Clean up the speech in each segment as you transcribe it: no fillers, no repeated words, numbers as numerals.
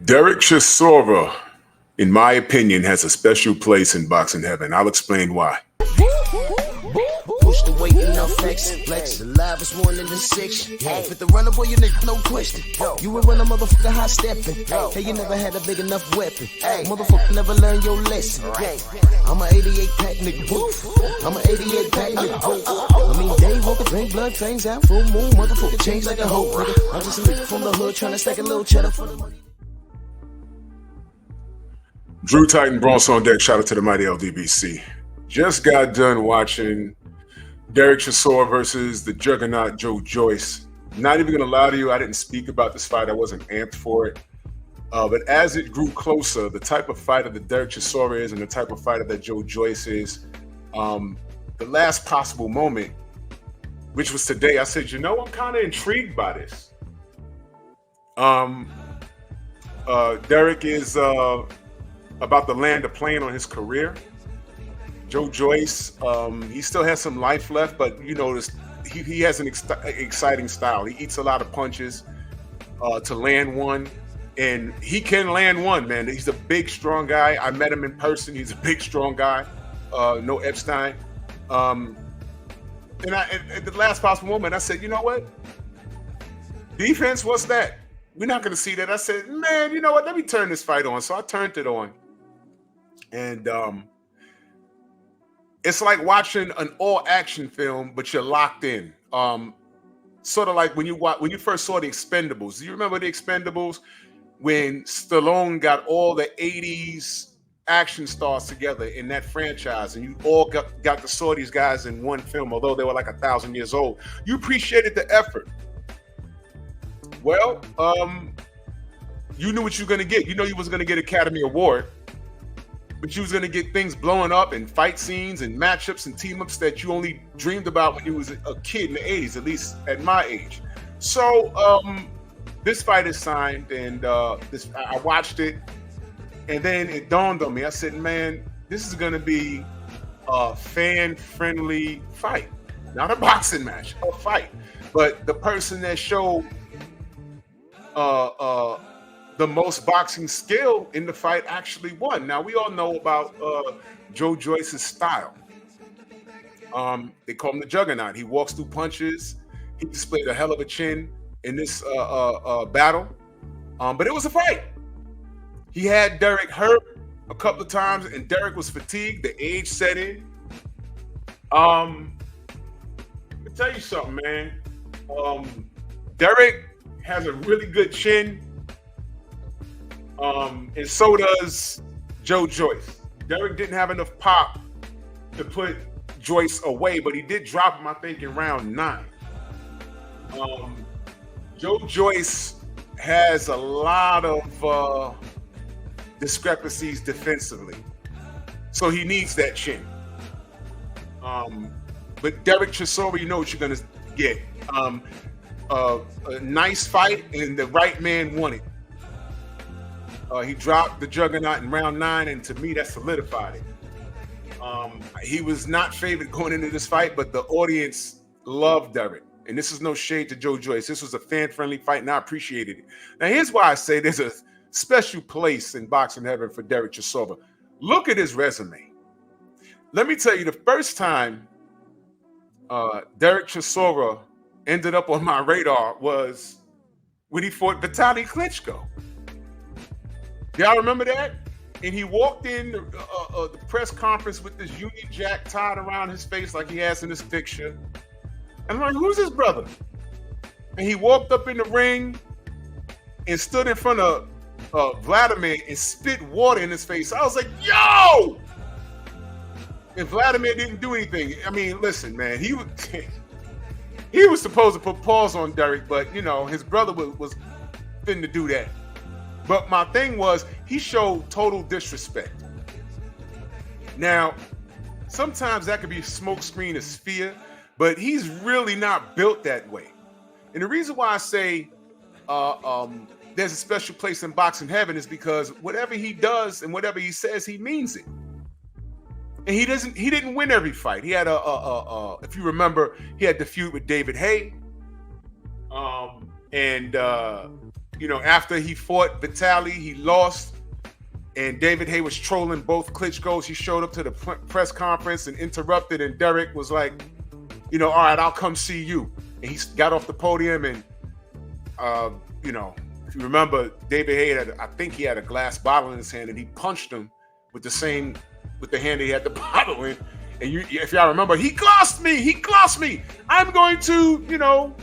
Drerek Chisora, in my opinion, has a special place in boxing heaven. I'll explain why. Push the weight and now flex. Alive is one in the six. With the runner boy, you nigga, no question. You would run a motherfucker high stepping. Hey, you never had a big enough weapon. Motherfucker never learned your lesson. I'm a 88 pack nigga. I'm a 88 pack nigga. I mean, day walker, drink blood, trains out, full moon, motherfucker change like a hoe. I'm just a nigga from the hood trying to stack a little cheddar for the money. Drew Titan Bronx on deck. Shout out to the mighty LDBC. Just got done watching Drerek Chisora versus the juggernaut Joe Joyce. Not even gonna lie to you, I didn't speak about this fight. I wasn't amped for it. But as it grew closer, the type of fighter that Drerek Chisora is and the type of fighter that Joe Joyce is, the last possible moment, which was today, I said, you know, I'm kind of intrigued by this. Drerek is about to land a plane on his career. Joe Joyce, he still has some life left, but you notice he has an exciting style. He eats a lot of punches to land one, and he can land one, man. He's a big, strong guy. I met him in person. He's a big, strong guy. No Epstein. And at the last possible moment, I said, you know what? Defense, what's that? We're not going to see that. I said, man, you know what? Let me turn this fight on. So I turned it on. And it's like watching an all-action film, but you're locked in. Sort of like when you first saw The Expendables. Do you remember The Expendables? When Stallone got all the 80s action stars together in that franchise, and you all got to saw these guys in one film, although they were like 1,000 years old. You appreciated the effort. Well, you knew what you were going to get. You know you was going to get Academy Award. But you was going to get things blowing up and fight scenes and matchups and team-ups that you only dreamed about when you was a kid in the 80s, at least at my age. So this fight is signed, and I watched it, and then it dawned on me. I said, man, this is going to be a fan-friendly fight. Not a boxing match, a fight. But the person that showed the most boxing skill in the fight actually won. Now, we all know about Joe Joyce's style. They call him the juggernaut. He walks through punches. He displayed a hell of a chin in this battle. But it was a fight. He had Drerek hurt a couple of times, and Drerek was fatigued. The age set in. I'll tell you something, man. Drerek has a really good chin. And so does Joe Joyce. Drerek didn't have enough pop to put Joyce away, but he did drop him, I think, in round 9. Joe Joyce has a lot of discrepancies defensively, so he needs that chin. But Drerek Chisora, you know what you're going to get. A nice fight, and the right man won it. He dropped the juggernaut in round 9, and to me, that solidified it. He was not favored going into this fight, but the audience loved Drerek. And this is no shade to Joe Joyce. This was a fan-friendly fight, and I appreciated it. Now, here's why I say there's a special place in boxing heaven for Drerek Chisora. Look at his resume. Let me tell you, the first time Drerek Chisora ended up on my radar was when he fought Vitaly Klitschko. Y'all remember that? And he walked in the press conference with this Union Jack tied around his face like he has in this picture. And I'm like, who's his brother? And he walked up in the ring and stood in front of Vladimir and spit water in his face. I was like, yo! And Vladimir didn't do anything. I mean, listen, man, he was supposed to put paws on Drerek, but, you know, his brother was fitting to do that. But my thing was, he showed total disrespect. Now, sometimes that could be a smokescreen of fear, but he's really not built that way. And the reason why I say there's a special place in boxing heaven is because whatever he does and whatever he says, he means it. And he didn't win every fight. He had if you remember, he had the feud with David Haye. And after he fought Vitaly, he lost. And David Haye was trolling both Klitschko's. He showed up to the press conference and interrupted. And Derek was like, all right, I'll come see you. And he got off the podium and, if you remember, David Haye I think he had a glass bottle in his hand and he punched him with the hand that he had the bottle in. And if y'all remember, he glossed me. I'm going to,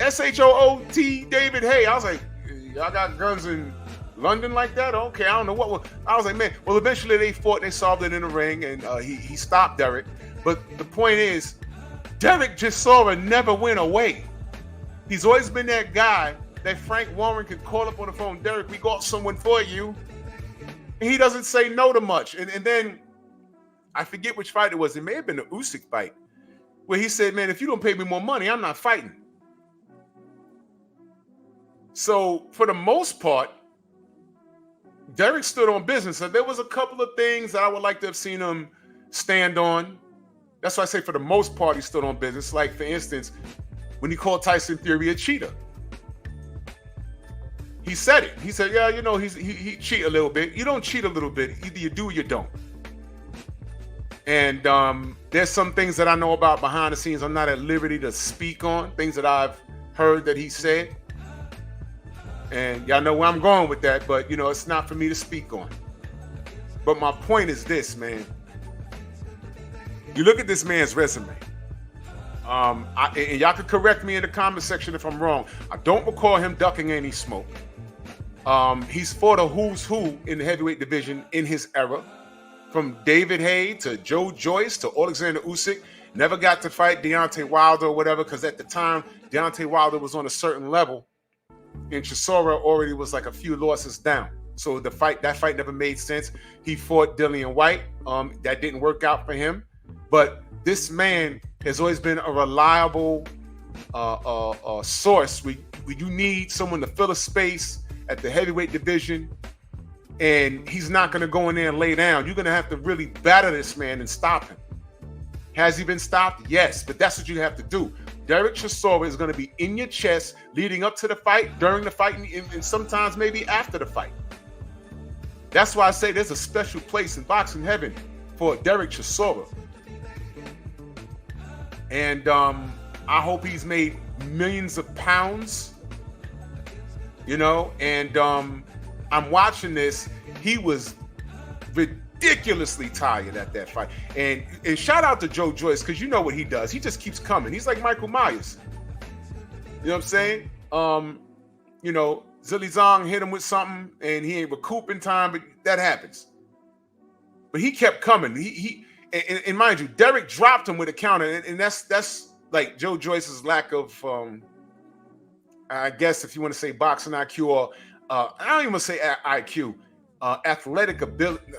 SHOOT David Haye. I was like, y'all got guns in London like that? Okay, I don't know what. I was like, man. Well, eventually they fought. They solved it in the ring, and he stopped Derek. But the point is, Drerek Chisora never went away. He's always been that guy that Frank Warren could call up on the phone. Derek, we got someone for you. And he doesn't say no to much. And then I forget which fight it was. It may have been the Usyk fight, where he said, man, if you don't pay me more money, I'm not fighting. So for the most part, Derek stood on business. So there was a couple of things that I would like to have seen him stand on. That's why I say for the most part, he stood on business. Like, for instance, when he called Tyson Fury a cheater. He said it. He said, yeah, he cheat a little bit. You don't cheat a little bit. Either you do or you don't. And there's some things that I know about behind the scenes I'm not at liberty to speak on, things that I've heard that he said. And y'all know where I'm going with that, but, it's not for me to speak on. But my point is this, man. You look at this man's resume. And y'all can correct me in the comment section if I'm wrong. I don't recall him ducking any smoke. He's fought a who's who in the heavyweight division in his era. From David Haye to Joe Joyce to Alexander Usyk. Never got to fight Deontay Wilder or whatever, because at the time, Deontay Wilder was on a certain level. And Chisora already was like a few losses down. So that fight never made sense. He fought Dillian White. That didn't work out for him. But this man has always been a reliable source. You need someone to fill a space at the heavyweight division, and he's not going to go in there and lay down. You're going to have to really batter this man and stop him. Has he been stopped? Yes, but that's what you have to do. Drerek Chisora is going to be in your chest leading up to the fight, during the fight, and sometimes maybe after the fight. That's why I say there's a special place in boxing heaven for Drerek Chisora. And I hope he's made millions of pounds, and I'm watching this. He was ridiculously tired at that fight. And shout out to Joe Joyce, because you know what he does. He just keeps coming. He's like Michael Myers. You know what I'm saying? Zilly Zong hit him with something and he ain't recouping time, but that happens. But he kept coming. And mind you, Derek dropped him with a counter, and that's like Joe Joyce's lack of, I guess if you want to say boxing IQ, or I don't even want to say IQ, athletic ability.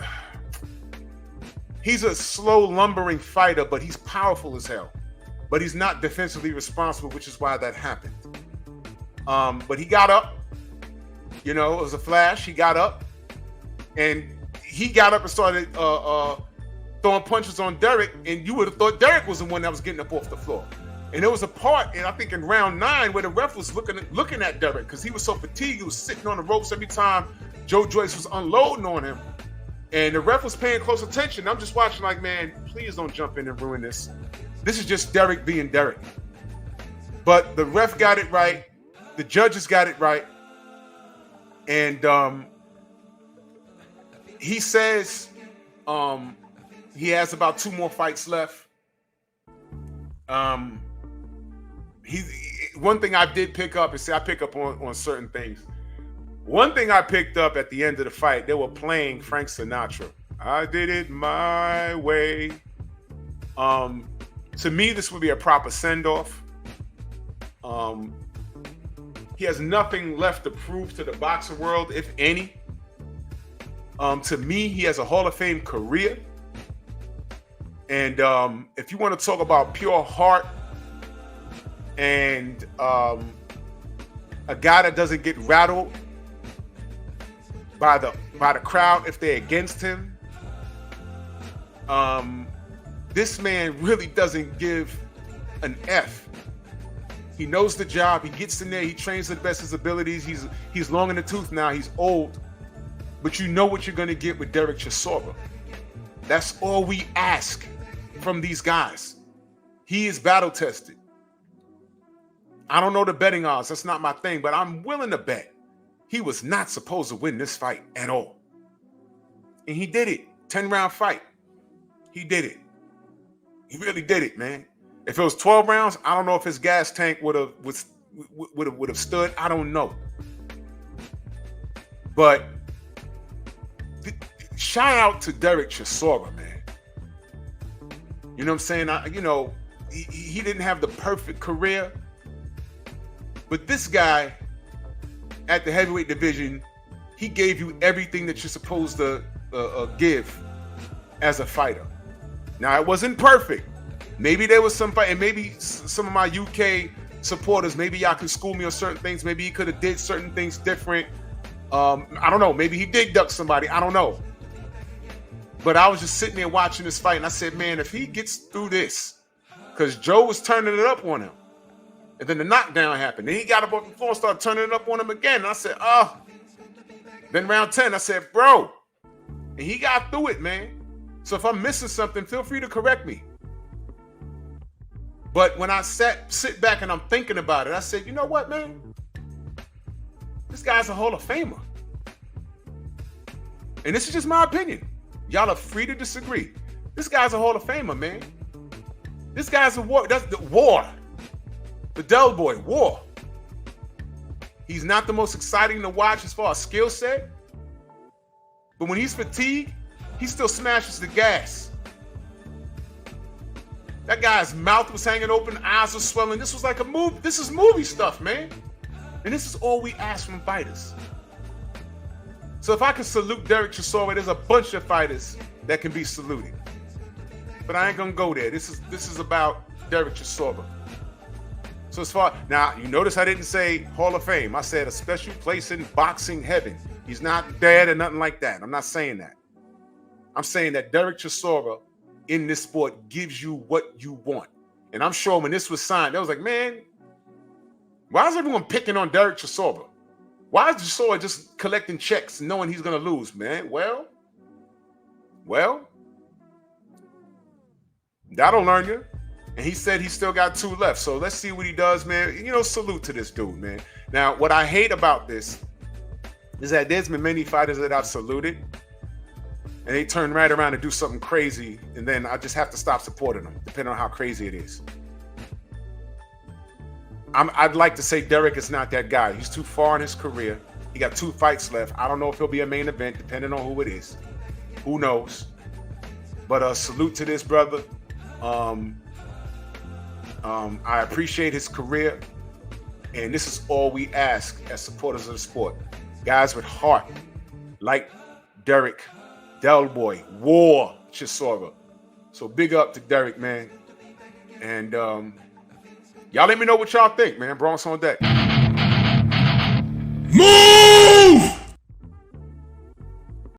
He's a slow, lumbering fighter, but he's powerful as hell. But he's not defensively responsible, which is why that happened. But he got up. It was a flash. He got up. And he got up and started throwing punches on Derek. And you would have thought Derek was the one that was getting up off the floor. And there was a part, and I think in round 9, where the ref was looking at Derek because he was so fatigued. He was sitting on the ropes every time Joe Joyce was unloading on him. And the ref was paying close attention. I'm just watching like, man, please don't jump in and ruin this. This is just Derek being Derek. But the ref got it right. The judges got it right. And he says he has about 2 more fights left. One thing I did pick up, and see, I pick up on certain things. One thing I picked up at the end of the fight, they were playing Frank Sinatra. I did it my way. To me, this would be a proper send-off. He has nothing left to prove to the boxing world, if any. To me, he has a Hall of Fame career. And if you want to talk about pure heart and a guy that doesn't get rattled by the crowd if they're against him, this man really doesn't give an F. He knows the job. He gets in there. He trains to the best of his abilities. He's long in the tooth now. He's old. But you know what you're going to get with Drerek Chisora. That's all we ask from these guys. He is battle tested. I don't know the betting odds. That's not my thing. But I'm willing to bet he was not supposed to win this fight at all. And he did it. 10-round fight. He did it. He really did it, man. If it was 12 rounds, I don't know if his gas tank would have stood. I don't know. But shout out to Drerek Chisora, man. You know what I'm saying? He didn't have the perfect career, but this guy at the heavyweight division, he gave you everything that you're supposed to give as a fighter. Now, it wasn't perfect. Maybe there was some fight, and maybe some of my UK supporters, maybe y'all can school me on certain things. Maybe he could have did certain things different. I don't know. Maybe he did duck somebody. I don't know. But I was just sitting there watching this fight, and I said, man, if he gets through this, because Joe was turning it up on him, and then the knockdown happened. Then he got up on the floor and started turning it up on him again. And I said, oh. Then round 10, I said, bro. And he got through it, man. So if I'm missing something, feel free to correct me. But when I sit back and I'm thinking about it, I said, you know what, man? This guy's a Hall of Famer. And this is just my opinion. Y'all are free to disagree. This guy's a Hall of Famer, man. This guy's a war. That's the war. The Del Boy, war. He's not the most exciting to watch as far as skill set. But when he's fatigued, he still smashes the gas. That guy's mouth was hanging open, eyes were swelling. This was like a movie. This is movie stuff, man. And this is all we ask from fighters. So if I can salute Drerek Chisora, there's a bunch of fighters that can be saluted. But I ain't gonna go there. This is about Drerek Chisora. So as far now, you notice I didn't say Hall of Fame. I said a special place in boxing heaven. He's not dead or nothing like that. I'm not saying that. I'm saying that Drerek Chisora in this sport gives you what you want. And I'm sure when this was signed, they was like, man, why is everyone picking on Drerek Chisora? Why is Chisora just collecting checks knowing he's going to lose, man? Well, that'll learn you. And he said he still got 2 left. So let's see what he does, man. Salute to this dude, man. Now, what I hate about this is that there's been many fighters that I've saluted, and they turn right around and do something crazy, and then I just have to stop supporting them, depending on how crazy it is. I'd like to say Drerek is not that guy. He's too far in his career. He got 2 fights left. I don't know if he'll be a main event, depending on who it is. Who knows? But salute to this brother. I appreciate his career, and this is all we ask as supporters of the sport. Guys with heart, like Drerek, Del Boy, War, Chisora. So big up to Drerek, man. And y'all let me know what y'all think, man. Bronx on deck. Move!